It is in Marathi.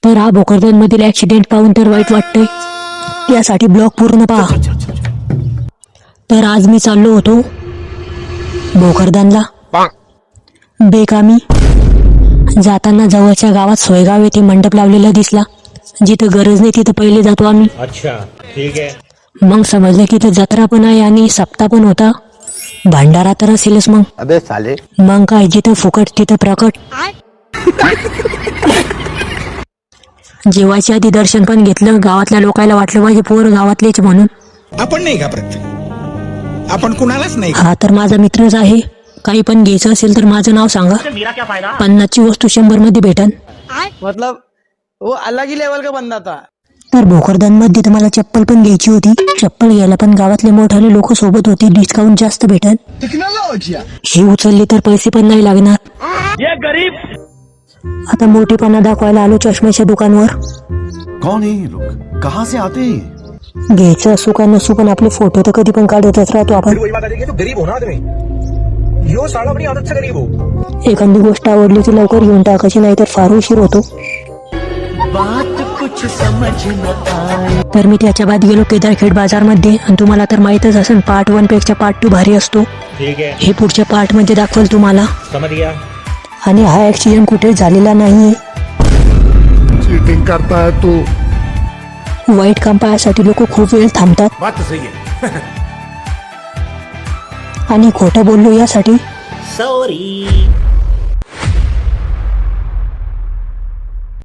तर हा भोकरदन मधील ऍक्सिडेंट पाहून तर वाईट वाटतंय, यासाठी ब्लॉग पूर्ण पहा. तर आज मी चाललो होतो भोकरदनला बेकामी. जाताना जवळच्या गावात सोयगाव येथे मंडप लावलेला दिसला. जिथं गरज नाही तिथं पहिले जातो आम्ही. अच्छा ठीक आहे. मग समजलं की इथं जत्रा पण आहे आणि सप्ताह पण होता. भंडारा तर असेलच. मग अबे साले मग काय, जिथं फुकट तिथं प्रकट. जेवायच्या आधी दर्शन पण घेतलं. गावातल्या लोकांना वाटलं माझे पोर गावातलेच म्हणून. आपण नाही घाबरत, आपण कुणालाच नाही. हा तर माझा मित्रच आहे. काही पण घ्यायचं असेल तर माझं नाव सांगा. 50ची वस्तू 100 मध्ये भेटन. मतलब वो अलग ही लेवल का बंदा था. तर भोकरदन मध्ये तर मला चप्पल पण घ्यायची होती. चप्पल घ्यायला पण गावातले मोठाले लोक सोबत होते. डिस्काउंट जास्त भेटन. हे उचलले तर पैसे पण नाही लागणार. आता मोठेपणा दाखवायला आलो चष्म्याच्या दुकानवर. कौन है ये लोग, कहाँ से आते हैं? घ्यायचं असो का नसो पण आपले फोटो तर कधी पण काढतच राहतो आपण. गरीब हो ना तुम्ही, यो साला अपनी आदत से गरीब हो. एखादी गोष्ट आवडली की लवकर घेऊन टाकायची, नाही तर फार उशीर होतो. तर मी त्याच्या बाद गेलो केदारखेड बाजार मध्ये. आणि तुम्हाला तर माहितच असेल, पार्ट 1 पेक्षा पार्ट 2 भारी असतो. ठीक आहे, हे पुढच्या पार्ट मध्ये दाखवेल तुम्हाला. समझ गया. आणि हा ऍक्सिडेंट कुठे झालेला नाहीये. चीटिंग करता है तू. वाईट काम पाहण्यासाठी लोक खूप वेळ थांबतात. बात तो सही है. आणि खोटं बोललो यासाठी सॉरी.